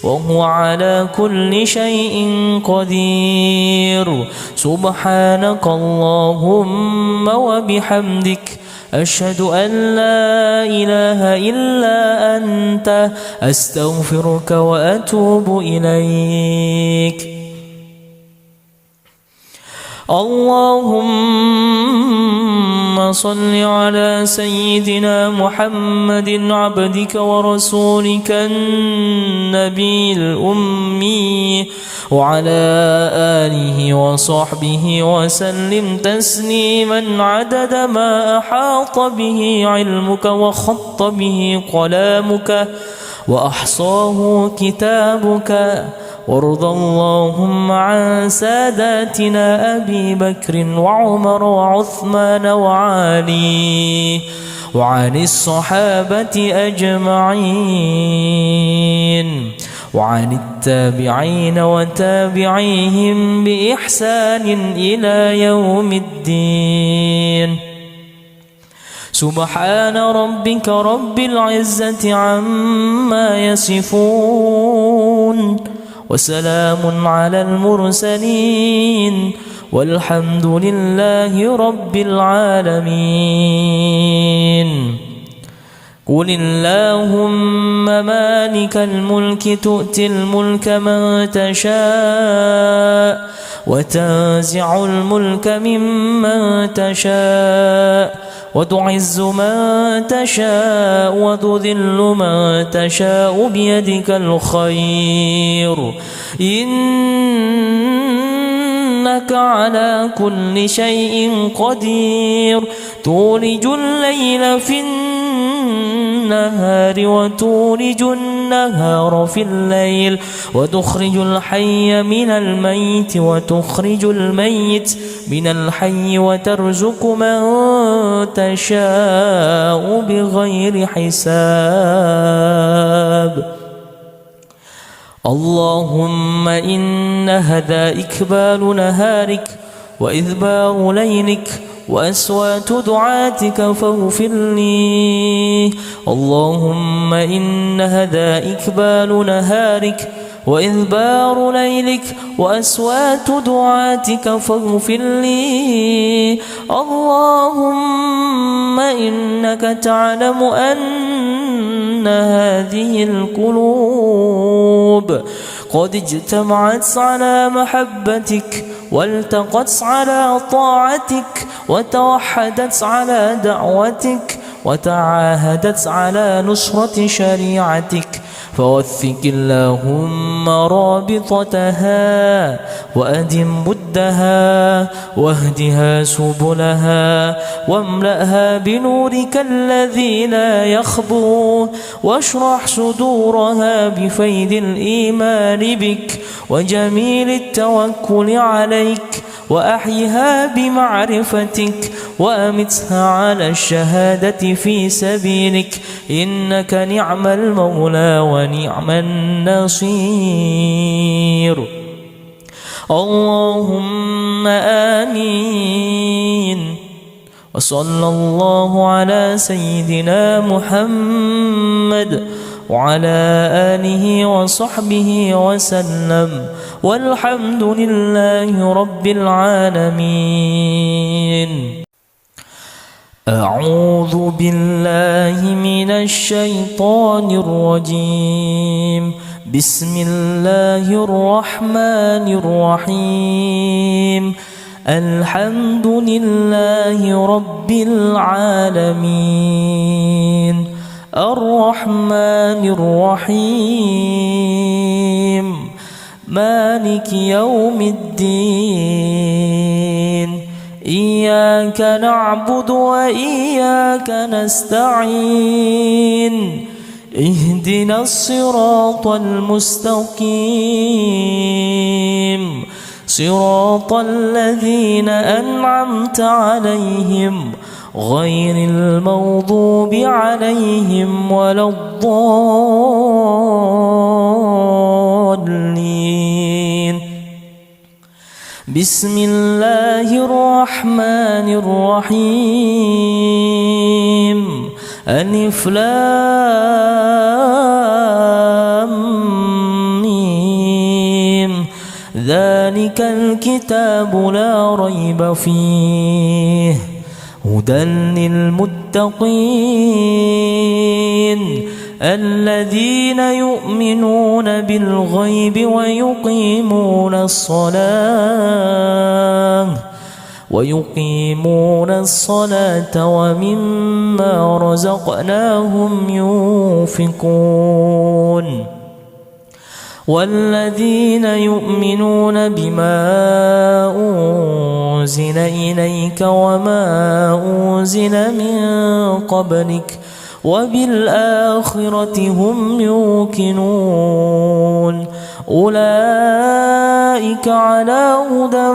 Speaker 1: وهو على كل شيء قدير. سبحانك اللهم وبحمدك أشهد أن لا إله إلا أنت أستغفرك وأتوب إليك. اللهم صل على سيدنا محمد عبدك ورسولك النبي الأمي وعلى آله وصحبه وسلم تسليما عدد ما أحاط به علمك وخط به قلامك وأحصاه كتابك. وارض اللهم عن ساداتنا أبي بكر وعمر وعثمان وعلي وعن الصحابة أجمعين وعن التابعين وتابعيهم بإحسان إلى يوم الدين. سبحان ربك رب العزة عما يصفون وسلام على المرسلين والحمد لله رب العالمين. قل اللهم مالك الملك تؤتي الملك من تشاء وتنزع الملك ممن تشاء وتعز من تشاء وتذل من تشاء بيدك الخير إنك على كل شيء قدير. تولج الليل في النهار وتولج النهار في الليل وتخرج الحي من الميت وتخرج الميت من الحي وترزق من تشاء بغير حساب. اللهم إن هذا إكبال نهارك وإذبار ليلك وأصوات دعاتك فاغفر لي. اللهم إن هذا إكبال نهارك وإذبار ليلك وأصوات دعاتك فاغفر لي. اللهم إنك تعلم أن هذه القلوب قد اجتمعت على محبتك والتقت على طاعتك وتوحدت على دعوتك وتعاهدت على نصرة شريعتك. فوثق اللهم رابطتها وأدم بدها واهدها سبلها واملأها بنورك الذي لا يخبو واشرح صدورها بفيض الإيمان بك وجميل التوكل عليك وأحيها بمعرفتك وأمتها على الشهادة في سبيلك إنك نعم المولى ونعم النصير. اللهم آمين. وصلى الله على سيدنا محمد وعلى آله وصحبه وسلم، والحمد لله رب العالمين. أعوذ بالله من الشيطان الرجيم. بسم الله الرحمن الرحيم. الحمد لله رب العالمين، الرحمن الرحيم، مالك يوم الدين. إياك نعبد وإياك نستعين. اهدنا الصراط المستقيم، صراط الذين أنعمت عليهم غير المغضوب عليهم ولا الضالين. بسم الله الرحمن الرحيم. ألف لام ميم. ذلك الكتاب لا ريب فيه هدى للمتقين الذين يؤمنون بالغيب ويقيمون الصلاة ومما رزقناهم ينفقون. والذين يؤمنون بما أنزل إليك وما أنزل من قبلك وبالآخرة هم يوقنون. أولئك على هدى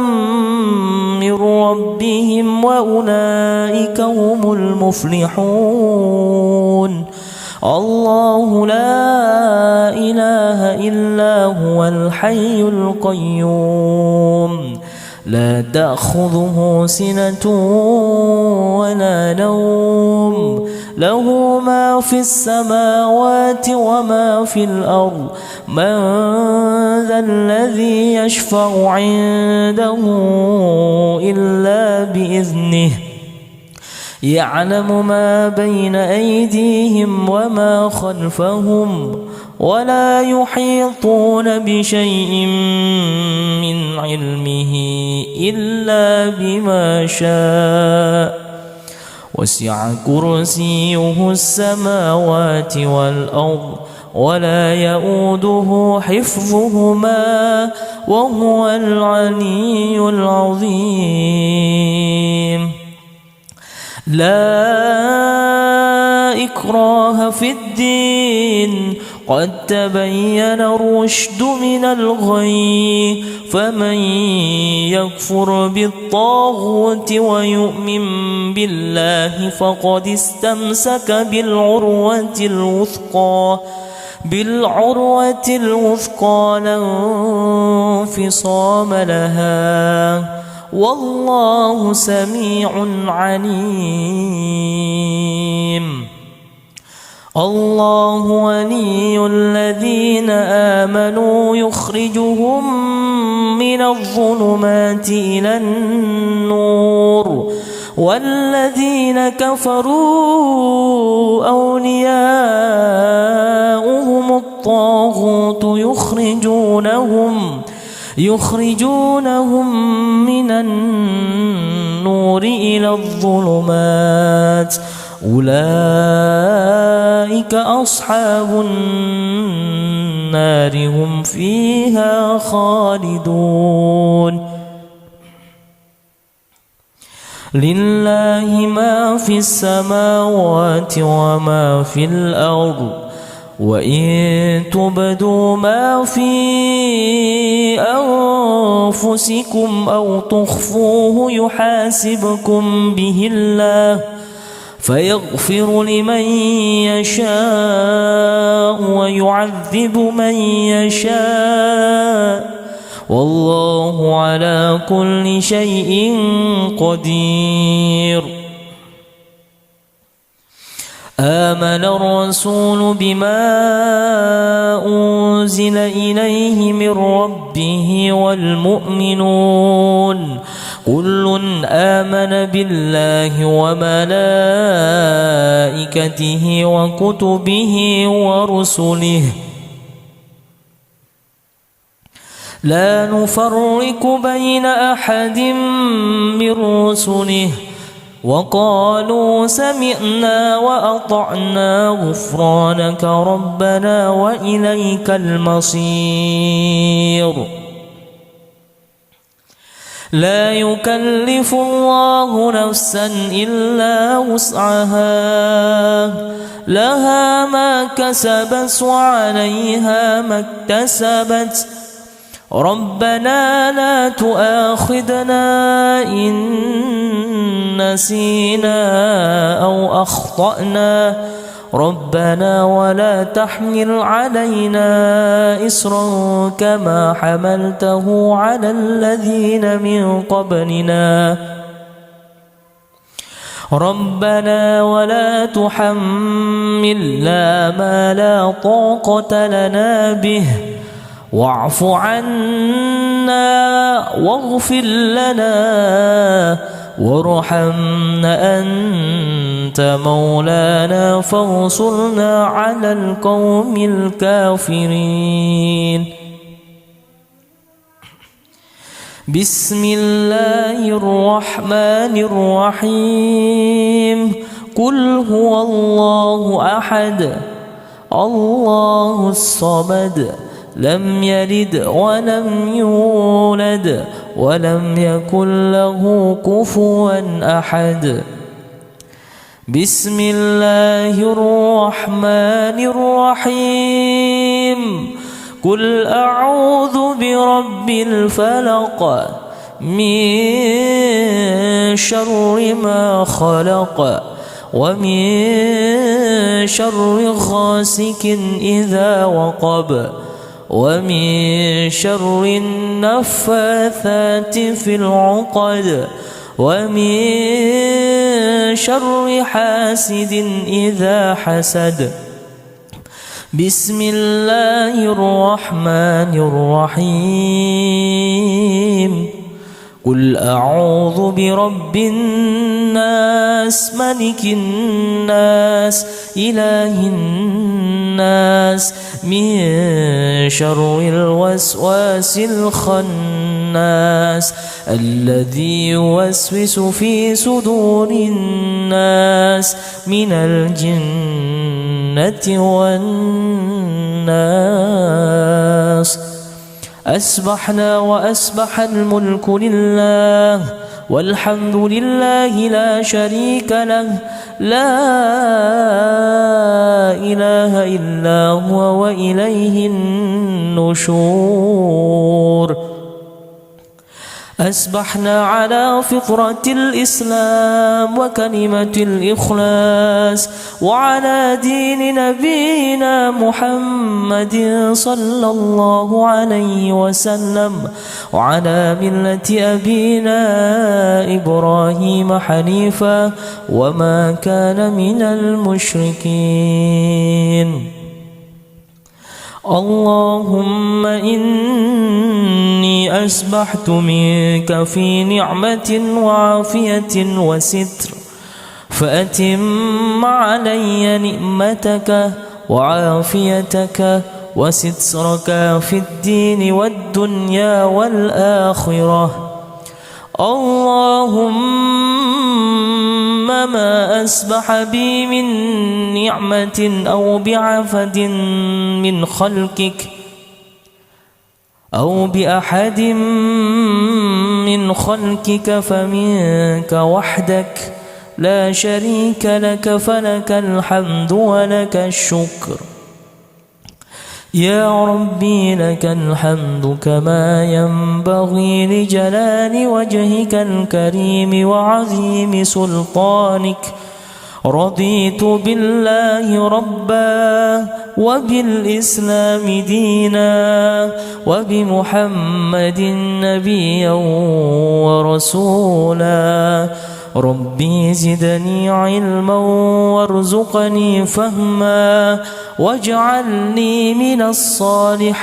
Speaker 1: من ربهم وأولئك هم المفلحون. الله لا إله إلا هو الحي القيوم، لا تأخذه سنة ولا نوم، له ما في السماوات وما في الأرض. من ذا الذي يشفع عنده إلا بإذنه، يعلم ما بين أيديهم وما خلفهم، ولا يحيطون بشيء من علمه إلا بما شاء. وسع كرسيه السماوات والأرض ولا يؤوده حفظهما وهو العلي العظيم. لا إكراه في الدين، قد تبين الرشد من الغي. فمن يكفر بالطاغوت ويؤمن بالله فقد استمسك بالعروة الوثقى لا انفصام لها، والله سميع عليم. الله ولي الذين آمنوا يخرجهم من الظلمات إلى النور، والذين كفروا أولياؤهم الطاغوت يخرجونهم من النور إلى الظلمات. أولئك أصحاب النار هم فيها خالدون. لله ما في السماوات وما في الأرض، وإن تبدوا ما في أنفسكم أو تخفوه يحاسبكم به الله فيغفر لمن يشاء ويعذب من يشاء، والله على كل شيء قدير. آمن الرسول بما أنزل إليه من ربه والمؤمنون كل آمن بالله وملائكته وكتبه ورسله لا نفرق بين أحد من رسله وقالوا سمعنا وأطعنا غفرانك ربنا وإليك المصير. لا يكلف الله نفسا إلا وسعها لها ما كسبت وعليها ما اكتسبت ربنا لا تؤاخذنا إن نسينا أو أخطأنا ربنا ولا تحمل علينا إصرا كما حملته على الذين من قبلنا ربنا ولا تحملنا ما لا طاقة لنا به واعف عنا واغفر لنا وارحمنا أنت مولانا فانصرنا على القوم الكافرين. بسم الله الرحمن الرحيم. قل هو الله أحد الله الصمد لم يلد ولم يولد ولم يكن له كفوا أحد. بسم الله الرحمن الرحيم. قل أعوذ برب الفلق من شر ما خلق ومن شر غاسق إذا وقب ومن شر النفاثات في العقد ومن شر حاسد إذا حسد. بسم الله الرحمن الرحيم. قل أعوذ برب الناس ملك الناس إله الناس من شر الوسواس الخناس الذي يوسوس في صدور الناس من الجنة والناس. أسبحنا وأسبح الملك لله والحمد لله لا شريك له لا إله إلا هو وإليه النشور. أسبحنا على فطرة الإسلام وكلمة الإخلاص وعلى دين نبينا محمد صلى الله عليه وسلم وعلى ملة أبينا إبراهيم حنيفا وما كان من المشركين. اللهم إني أسبحت منك في نعمة وعافية وستر فأتم علي نعمتك وعافيتك وسترك في الدين والدنيا والآخرة. اللهم ما أسبح بي من نعمة أو بعفد من خلقك أو بأحد من خلقك فمنك وحدك لا شريك لك فلك الحمد ولك الشكر. يا ربي لك الحمد كما ينبغي لجلال وجهك الكريم وعظيم سلطانك رضيت بالله ربا وبالإسلام دينا وبمحمد نبيا ورسولا ربي زدني علما وارزقني فهما واجعلني من الصالحين.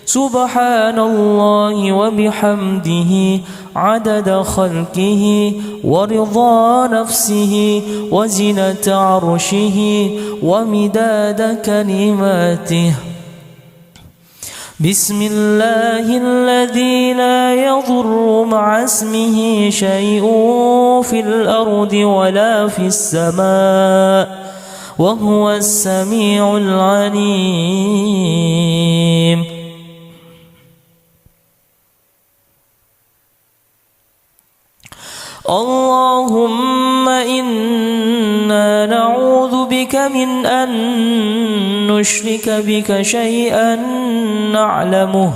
Speaker 1: سبحان الله وبحمده عدد خلقه ورضا نفسه وزنة عرشه ومداد كلماته. بسم الله الذي لا يضر مع اسمه شيء في الأرض ولا في السماء وهو السميع العليم. اللهم إنا نعوذ بك من أن نشرك بك شيئا نعلمه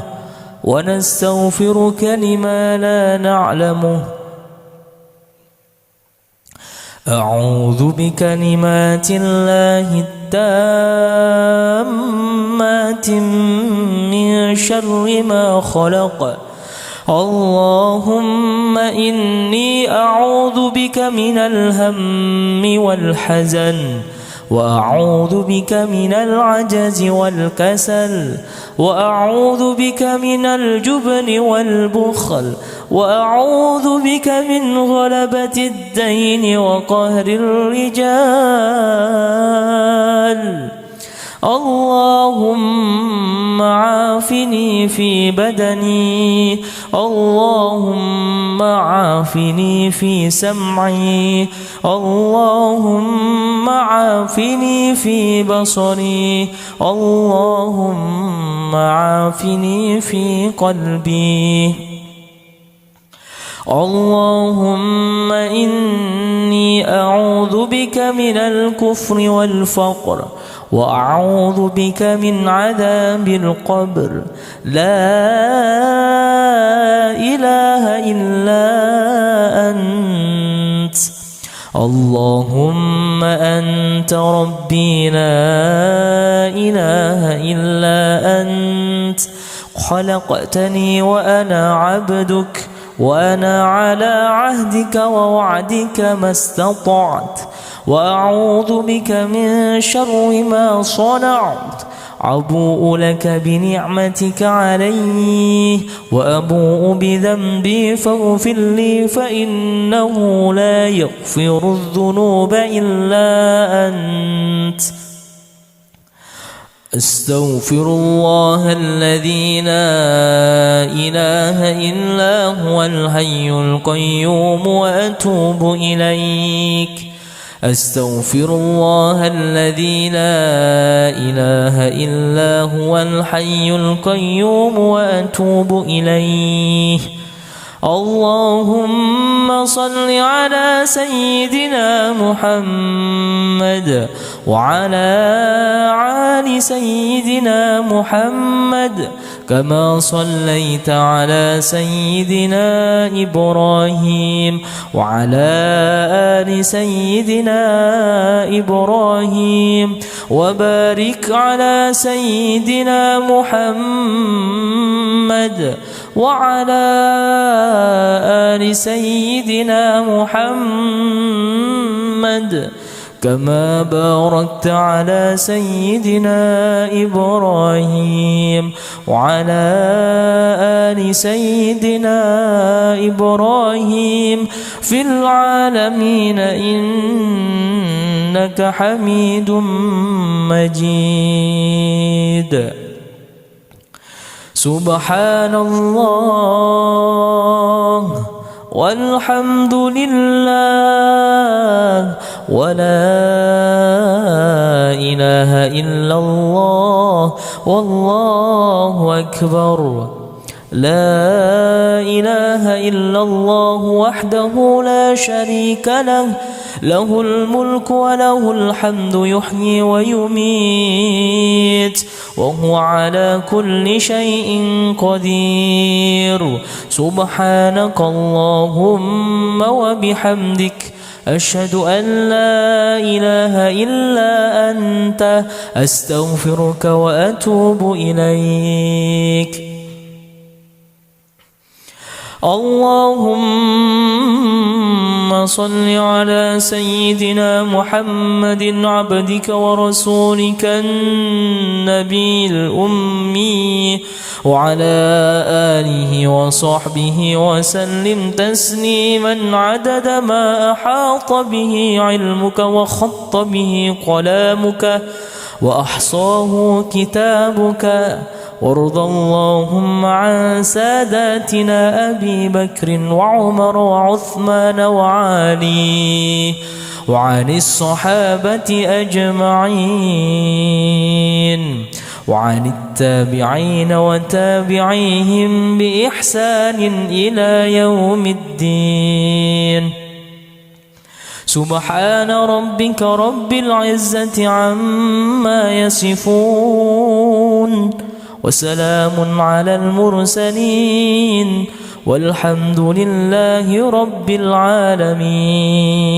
Speaker 1: ونستغفرك لما لا نعلمه. أعوذ بكلمات الله التامات من شر ما خلق. اللهم إني أعوذ بك من الهم والحزن وأعوذ بك من العجز والكسل وأعوذ بك من الجبن والبخل وأعوذ بك من غلبة الدين وقهر الرجال. اللهم عافني في بدني، اللهم عافني في سمعي، اللهم عافني في بصري، اللهم عافني في قلبي. اللهم إني أعوذ بك من الكفر والفقر وأعوذ بك من عذاب القبر. لا إله إلا أنت. اللهم أنت ربي لا إله إلا أنت. خلقتني وأنا عبدك وأنا على عهدك ووعدك ما استطعت، وأعوذ بك من شر ما صنعت. أبوء لك بنعمتك علي وأبوء بذنبي فاغفر لي فإنه لا يغفر الذنوب إلا أنت. أستغفر الله الذي لا إله إلا هو الحي القيوم وأتوب إليك. أستغفر الله الذي لا إله إلا هو الحي القيوم وأتوب إليه. اللهم صل على سيدنا محمد وعلى آل سيدنا محمد كما صليت على سيدنا إبراهيم وعلى آل سيدنا إبراهيم، وبارك على سيدنا محمد وعلى آل سيدنا محمد كما باركت على سيدنا إبراهيم وعلى آل سيدنا إبراهيم في العالمين إنك حميد مجيد. سبحان الله والحمد لله ولا إله إلا الله والله أكبر. لا إله إلا الله وحده لا شريك له، له الملك وله الحمد يحيي ويميت وهو على كل شيء قدير سبحانك اللهم وبحمدك أشهد أن لا إله إلا أنت أستغفرك وأتوب إليك. اللهم صل على سيدنا محمد عبدك ورسولك النبي الأمي وعلى آله وصحبه وسلم تسليما عدد ما أحاط به علمك وخط به قلامك وأحصاه كتابك. وارض اللهم عن ساداتنا أبي بكر وعمر وعثمان وعلي وعن الصحابة أجمعين وعن التابعين وتابعيهم بإحسان إلى يوم الدين. سبحان ربك رب العزة عما يصفون وسلام على المرسلين والحمد لله رب العالمين.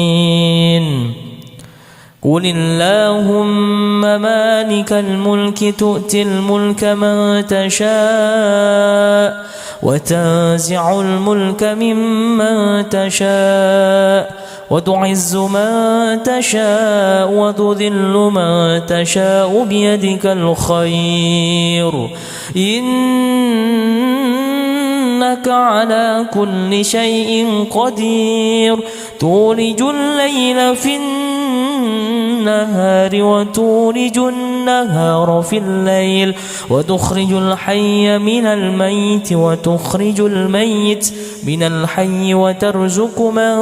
Speaker 1: قل اللهم مالك الملك تؤتي الملك من تشاء وتنزع الملك ممن تشاء وتعز من تشاء وتذل من تشاء بيدك الخير إنك على كل شيء قدير. تولج الليل في النهار وتولج النهار في الليل وتخرج الحي من الميت وتخرج الميت من الحي وترزق من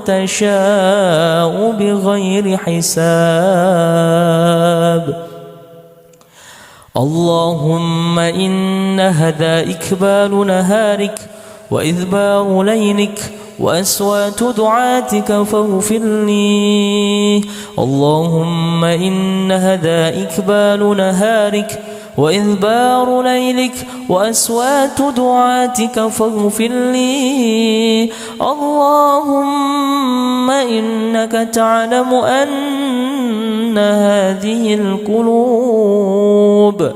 Speaker 1: تشاء بغير حساب. اللهم إن هذا إكبال نهارك وإذبار ليلك وأصوات دعاتك فاغفر لي. اللهم إن هذا إكبال نهارك وإذبار ليلك وأصوات دعاتك فاغفر لي. اللهم إنك تعلم أن هذه القلوب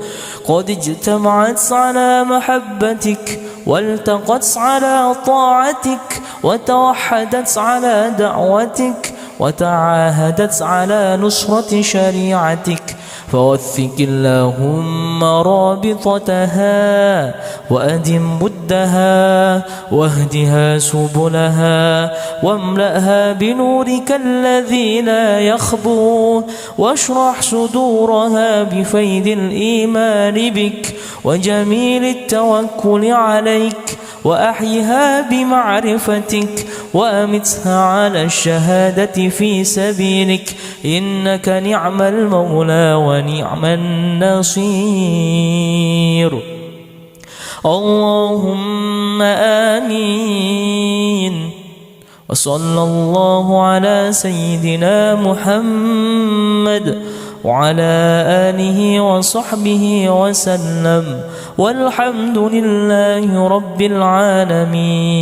Speaker 1: قد اجتمعت على محبتك والتقت على طاعتك وتوحدت على دعوتك وتعاهدت على نصرة شريعتك فوثق اللهم رابطتها وأدم بدها واهدها سبلها واملأها بنورك الذي لا يخبو واشرح صدورها بفيض الإيمان بك وجميل التوكل عليك وأحيها بمعرفتك وأمتها على الشهادة في سبيلك إنك نعم المولى ونعم النصير. اللهم آمين. وصلى الله على سيدنا محمد وعلى آله وصحبه وسلم والحمد لله رب العالمين.